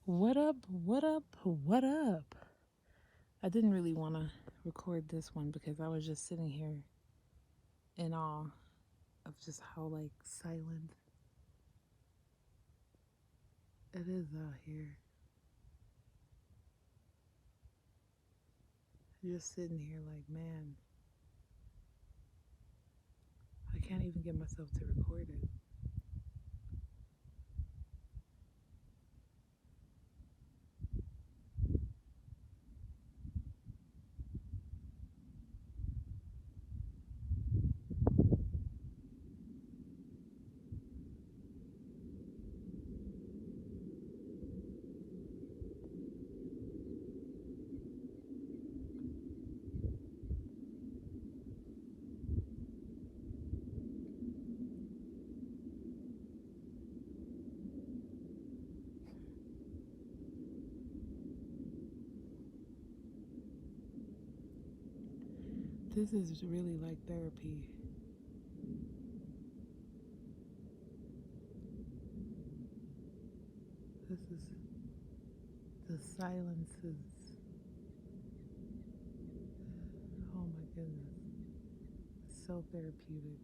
What up? What up? What up? I didn't really want to record this one because I was just sitting here in awe of just how silent it is out here. Just sitting here man, I can't even get myself to record it. This is really like therapy. This is the silences. Oh my goodness. It's so therapeutic.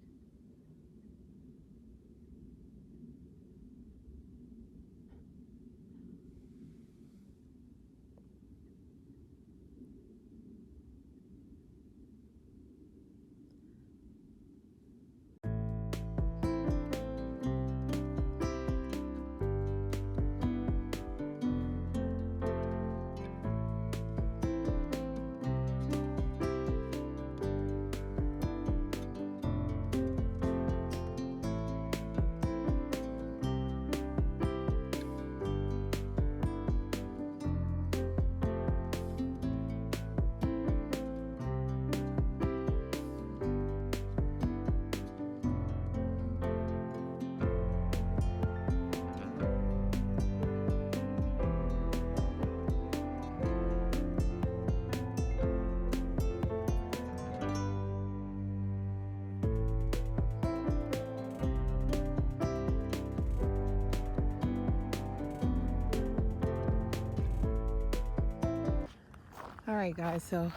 Alright guys, so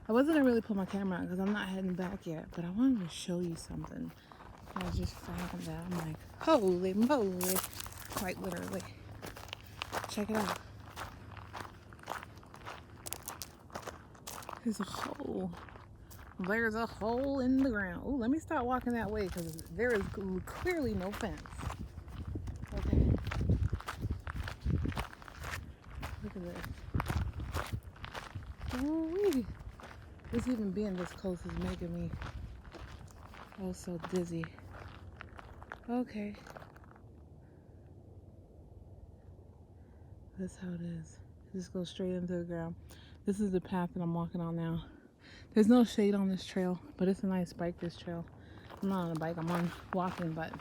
I wasn't gonna really put my camera on because I'm not heading back yet, but I wanted to show you something. I just found that I'm like, holy moly, quite literally. Check it out. There's a hole. There's a hole in the ground. Oh, let me start walking that way because there is clearly no fence. Okay. Look at this. Ooh-wee. Just even being this close is making me oh so dizzy. Okay. That's how it is. Just go straight into the ground. This is the path that I'm walking on now. There's no shade on this trail, but it's a nice bike, this trail. I'm not on a bike, I'm on walking, but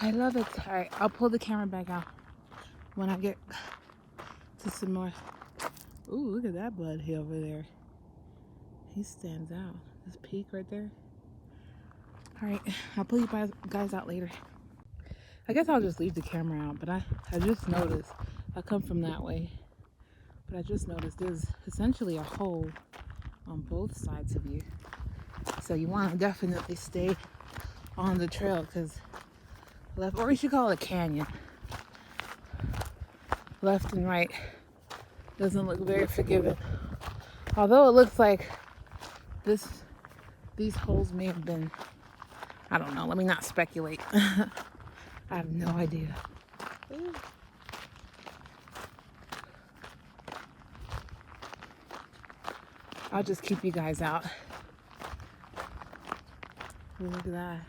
I love it. Alright, I'll pull the camera back out when I get to some more. Ooh, look at that bud here over there. He stands out. This peak right there. Alright, I'll pull you guys out later. I guess I'll just leave the camera out, but I just noticed, I come from that way, but I just noticed there's essentially a hole on both sides of you. So you want to definitely stay on the trail because left, or you should call it a canyon. Left and right doesn't look very forgiving. Although it looks like these holes may have been, I don't know, let me not speculate. I have no idea. Ooh. I'll just keep you guys out. Ooh, look at that.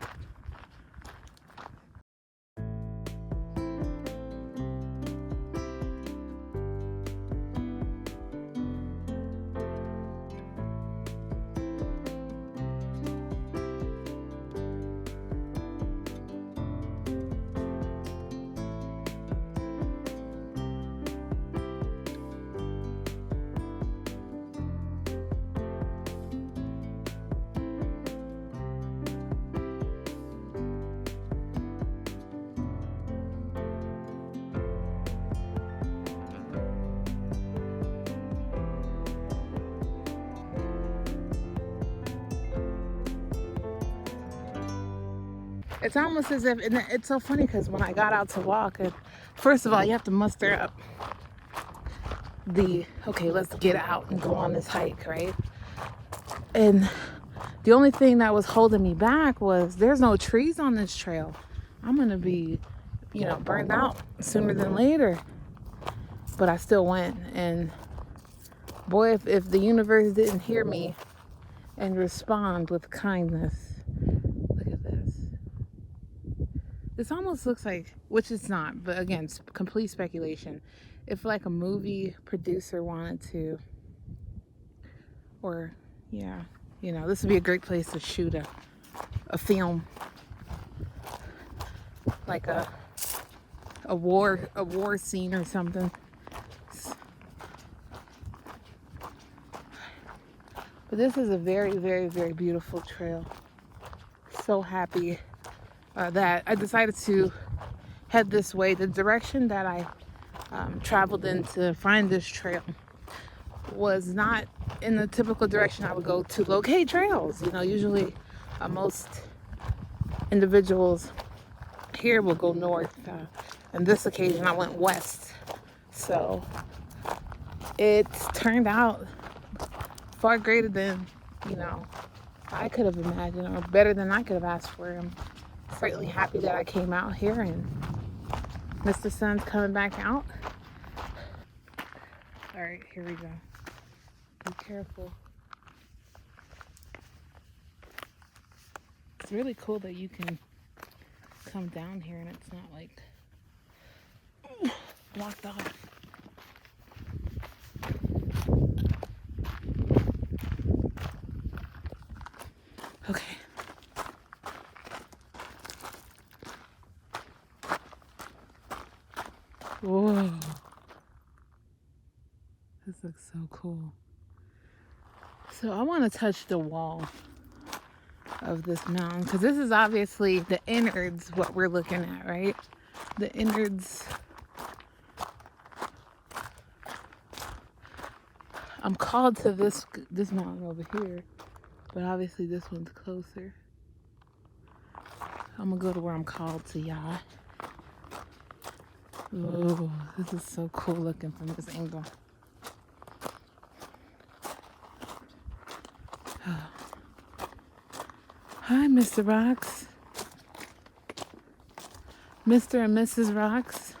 It's almost as if, and it's so funny because when I got out to walk, and first of all, you have to muster up okay, let's get out and go on this hike, right? And the only thing that was holding me back was there's no trees on this trail. I'm gonna be, burned out sooner than later. But I still went, and boy, if the universe didn't hear me and respond with kindness. Look at this. This almost looks like, which it's not, but again, it's complete speculation. If like a movie producer wanted to, or yeah, this would be a great place to shoot a film, like a war scene or something. But this is a very, very, very beautiful trail. So happy that I decided to head this way. The direction that I traveled in to find this trail was not in the typical direction I would go to locate trails. Usually most individuals here will go north. On this occasion, I went west. So it turned out far greater than, I could have imagined, or better than I could have asked for. I'm certainly happy that I came out here, and Mr. Sun's coming back out. All right, here we go. Be careful. It's really cool that you can come down here and it's not like blocked off. Okay. Whoa. This looks so cool. So I want to touch the wall of this mountain because this is obviously the innards, what we're looking at, right? The innards. I'm called to this mountain over here, but obviously this one's closer. I'm gonna go to where I'm called to, y'all. Oh, this is so cool looking from this angle. Hi, Mr. Rocks. Mr. and Mrs. Rocks.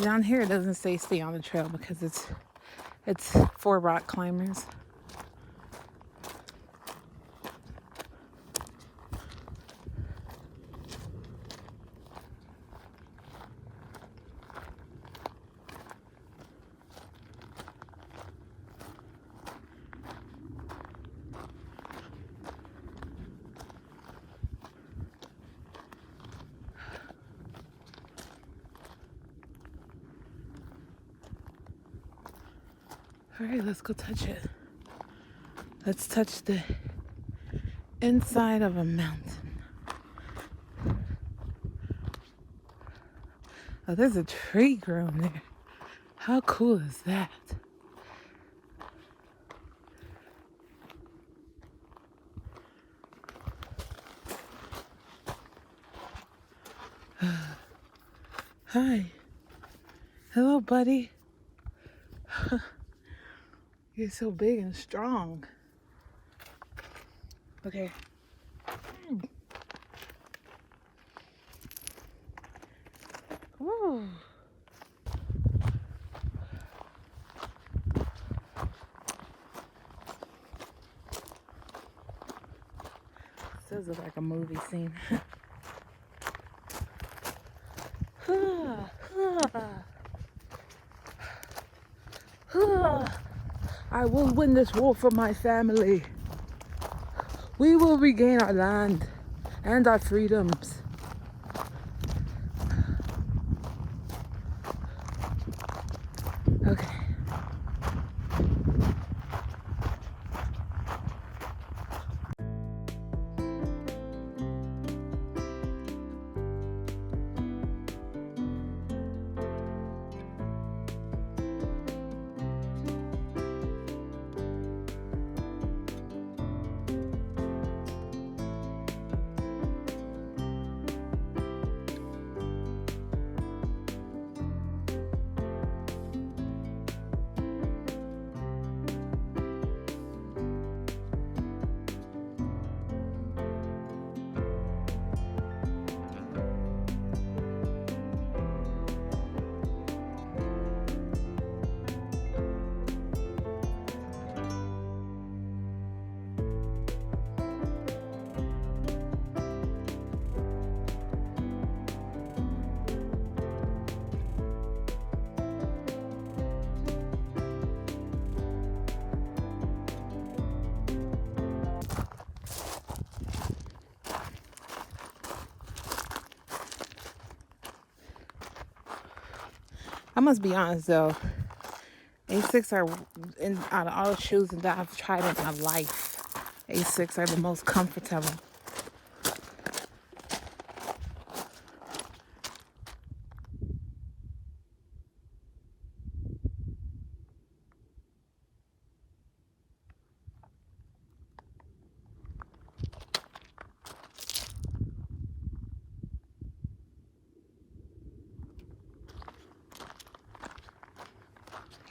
Down here it doesn't say stay on the trail because it's for rock climbers. All right, let's go touch it. Let's touch the inside of a mountain. Oh, there's a tree growing there. How cool is that? Hi. Hello, buddy. You're so big and strong. Okay. Ooh. This does look like a movie scene. I will win this war for my family. We will regain our land and our freedoms. Okay. I must be honest though, A6 are, out of all the shoes that I've tried in my life, A6 are the most comfortable.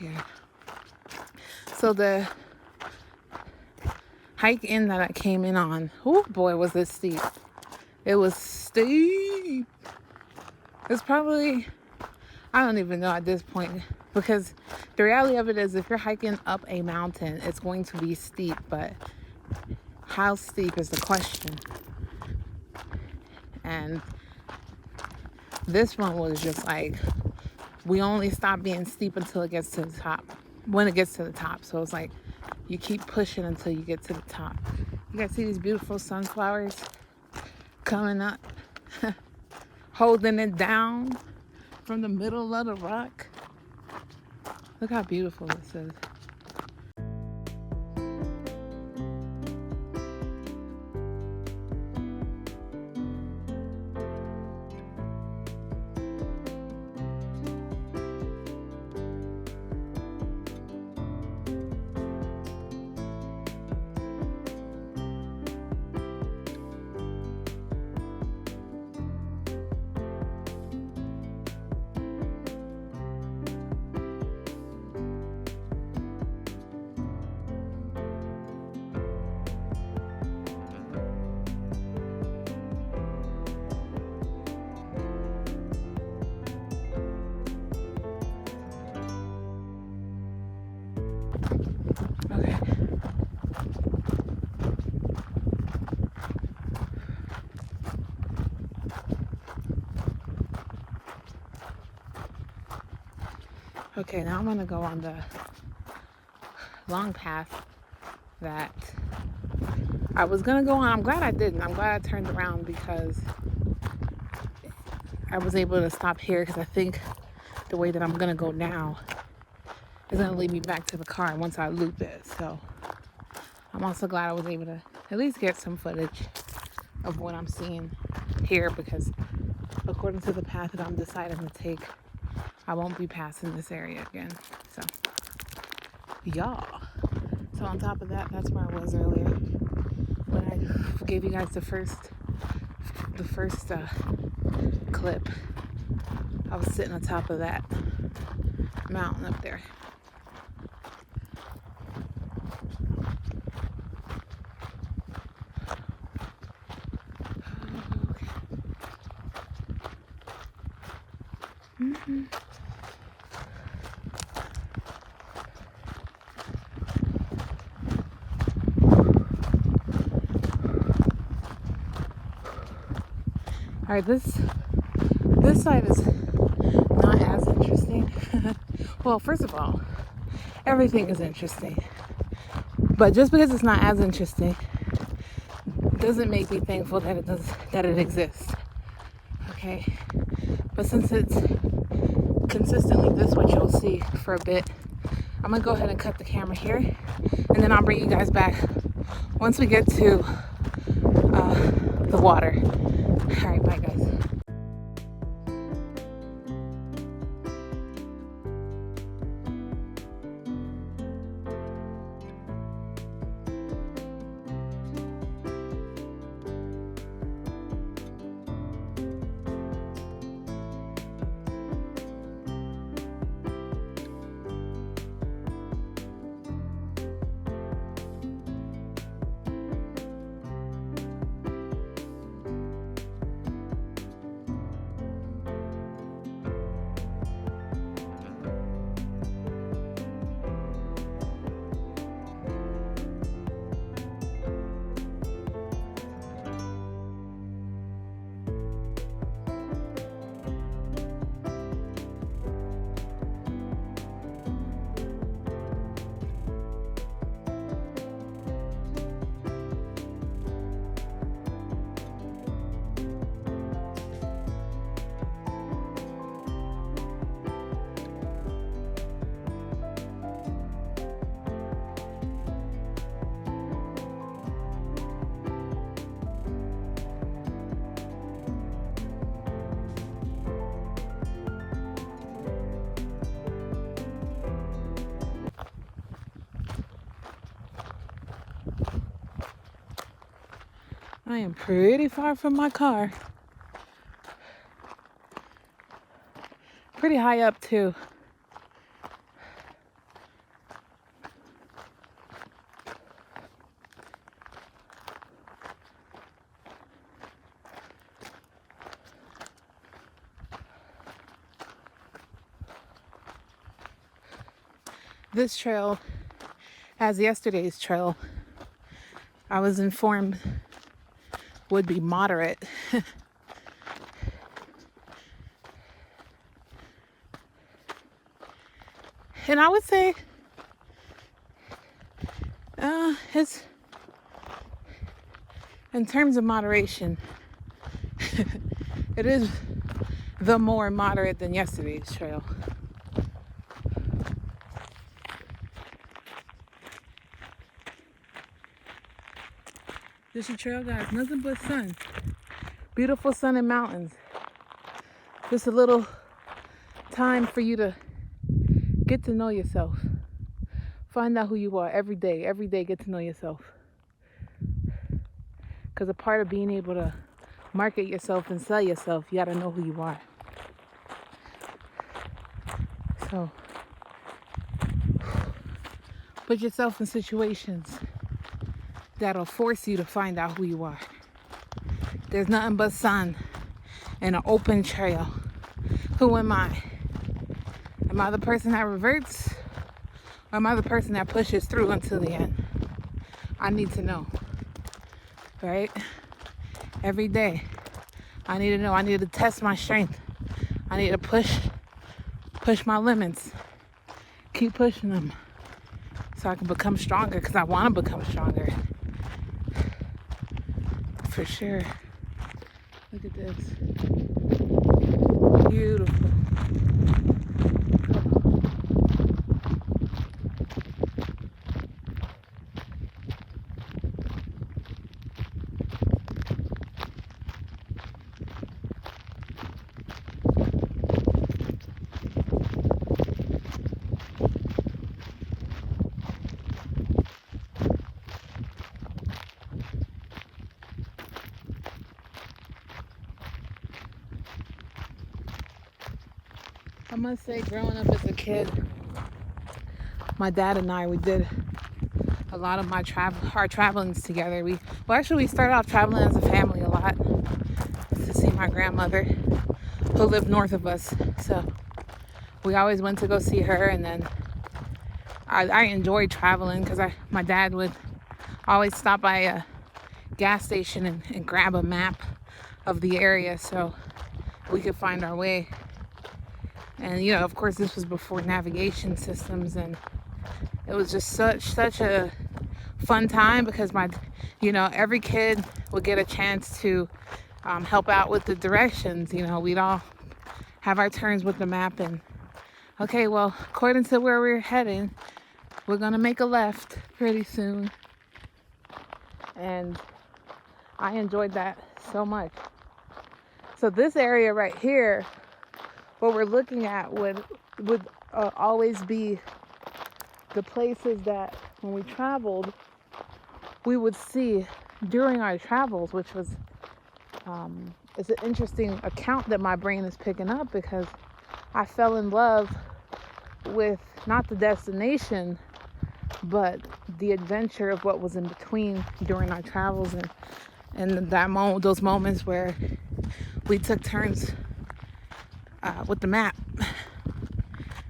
Yeah. So the hike in that I came in on, oh boy, was it steep. It was steep. It's probably, I don't even know at this point, because the reality of it is if you're hiking up a mountain, it's going to be steep, but how steep is the question. And this one was just like, we only stop being steep until it gets to the top. When it gets to the top. So it's like, you keep pushing until you get to the top. You guys see these beautiful sunflowers coming up, holding it down from the middle of the rock. Look how beautiful this is. Okay. Okay, now I'm gonna go on the long path that I was gonna go on. I'm glad I didn't. I'm glad I turned around because I was able to stop here, because I think the way that I'm gonna go now is gonna lead me back to the car once I loop it. So I'm also glad I was able to at least get some footage of what I'm seeing here, because according to the path that I'm deciding to take, I won't be passing this area again. So yeah. So on top of that, that's where I was earlier when I gave you guys the first clip. I was sitting on top of that mountain up there. Mm-hmm. All right, this side is not as interesting. Well, first of all, everything is interesting, but just because it's not as interesting doesn't make me thankful that it exists. Okay, but since it's consistently this what you'll see for a bit, I'm gonna go ahead and cut the camera here, and then I'll bring you guys back once we get to the water. All right, bye guys. I am pretty far from my car. Pretty high up too. This trail, as yesterday's trail, I was informed would be moderate. And I would say it's, in terms of moderation, it is the more moderate than yesterday's trail. This is a trail, guys, nothing but sun. Beautiful sun and mountains. Just a little time for you to get to know yourself. Find out who you are every day. Every day, get to know yourself. Because a part of being able to market yourself and sell yourself, you got to know who you are. So, put yourself in situations that'll force you to find out who you are. There's nothing but sun and an open trail. Who am I? Am I the person that reverts? Or am I the person that pushes through until the end? I need to know. Right? Every day. I need to know. I need to test my strength. I need to push my limits. Keep pushing them. So I can become stronger, because I want to become stronger. For sure. Look at this. Beautiful. I must say, growing up as a kid, my dad and I, we did a lot of our travelings together. We started off traveling as a family a lot to see my grandmother, who lived north of us. So we always went to go see her, and then I enjoyed traveling because my dad would always stop by a gas station and grab a map of the area so we could find our way. And, you know, of course, this was before navigation systems, and it was just such a fun time because every kid would get a chance to help out with the directions. You know, we'd all have our turns with the map, and okay, well, according to where we're heading, we're gonna make a left pretty soon. And I enjoyed that so much. So this area right here, what we're looking at would always be the places that when we traveled, we would see during our travels, which was it's an interesting account that my brain is picking up, because I fell in love with not the destination, but the adventure of what was in between during our travels, and those moments where we took turns with the map.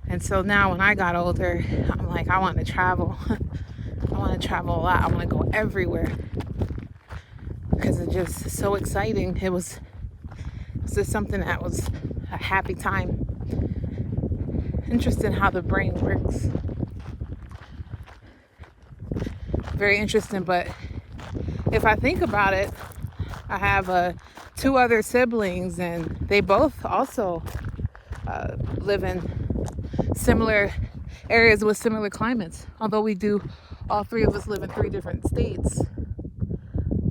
And so now when I got older, I'm like, I want to travel. I want to travel a lot. I want to go everywhere because it's just so exciting. It's just something that was a happy time. Interesting how the brain works. Very interesting. But if I think about it, I have 2 other siblings, and they both also live in similar areas with similar climates. Although all 3 of us live in 3 different states,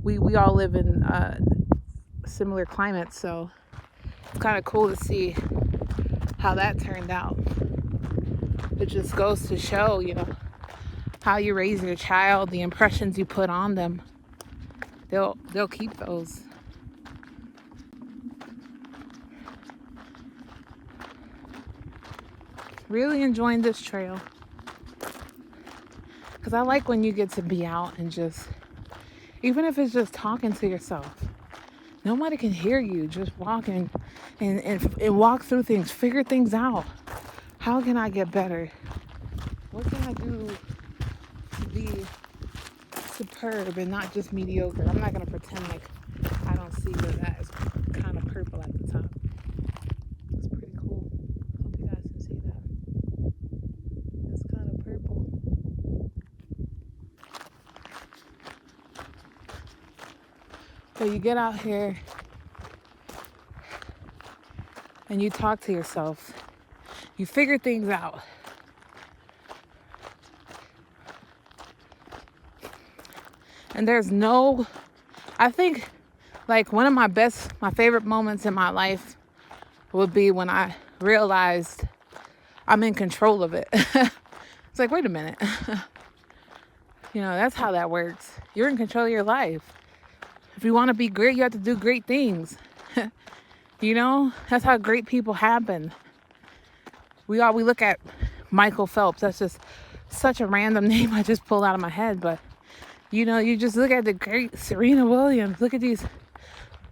we all live in similar climates. So it's kind of cool to see how that turned out. It just goes to show, how you raise your child, the impressions you put on them. they'll keep those. Really enjoying this trail. Because I like when you get to be out and just, even if it's just talking to yourself. Nobody can hear you. Just walk and walk through things. Figure things out. How can I get better? What can I do to be superb and not just mediocre? I'm not going to pretend like I don't see where that is kind of purple at the top. It's pretty cool. Hope you guys can see that. It's kind of purple. So you get out here and you talk to yourself. You figure things out. And I think like one of my favorite moments in my life would be when I realized I'm in control of it. It's like, wait a minute. That's how that works. You're in control of your life. If you want to be great, you have to do great things. That's how great people happen. We look at Michael Phelps. That's just such a random name I just pulled out of my head. But, you just look at the great Serena Williams. Look at these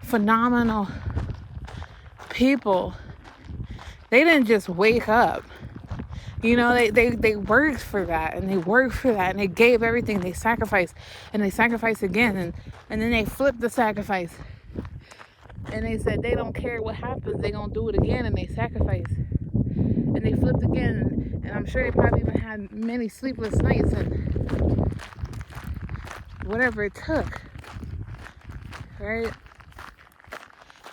phenomenal people. They didn't just wake up. They worked for that, and they worked for that, and they gave everything. They sacrificed, and they sacrificed again, and then they flipped the sacrifice. And they said they don't care what happens, they gonna do it again, and they sacrifice. And they flipped again, and I'm sure they probably even had many sleepless nights and whatever it took, right?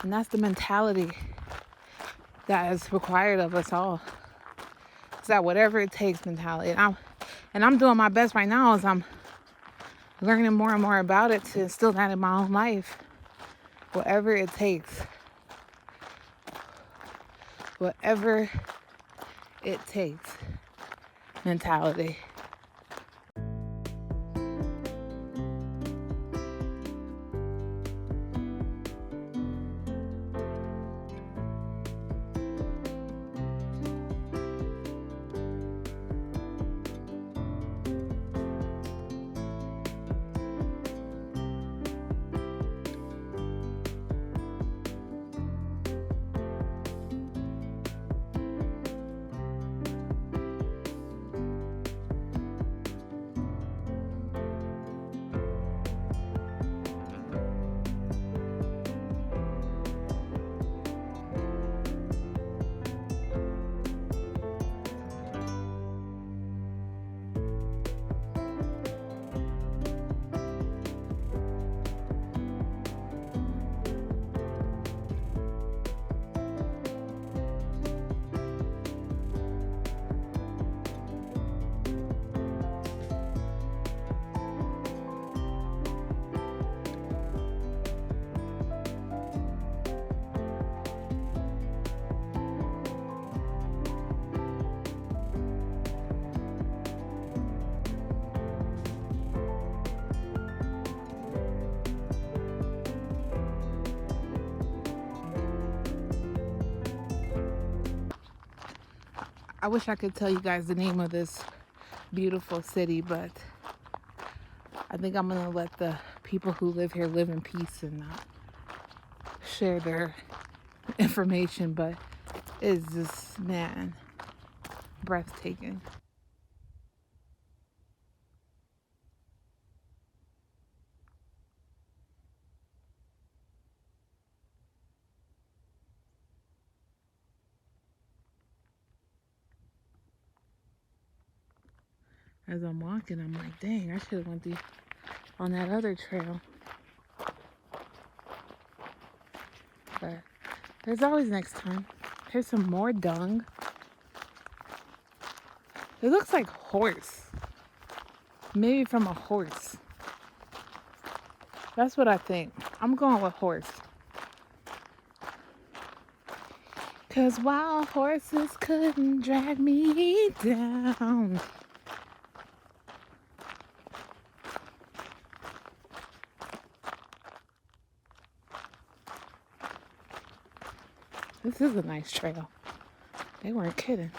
And that's the mentality that is required of us all. It's that whatever it takes mentality. And I'm doing my best right now as I'm learning more and more about it to instill that in my own life. Whatever it takes. Whatever it takes mentality. I wish I could tell you guys the name of this beautiful city, but I think I'm going to let the people who live here live in peace and not share their information. But it's just, man, breathtaking. As I'm walking, I'm like, dang, I should have went on that other trail. But there's always next time. Here's some more dung. It looks like horse. Maybe from a horse. That's what I think. I'm going with horse. 'Cause wild horses couldn't drag me down. This is a nice trail. They weren't kidding.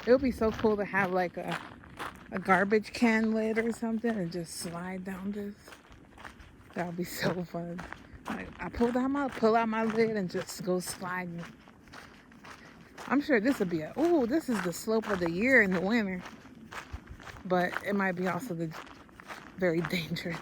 It would be so cool to have like a garbage can lid or something and just slide down this. That would be so fun. Like, I pull out my lid and just go sliding. I'm sure this would be this is the slope of the year in the winter. But it might be also very dangerous.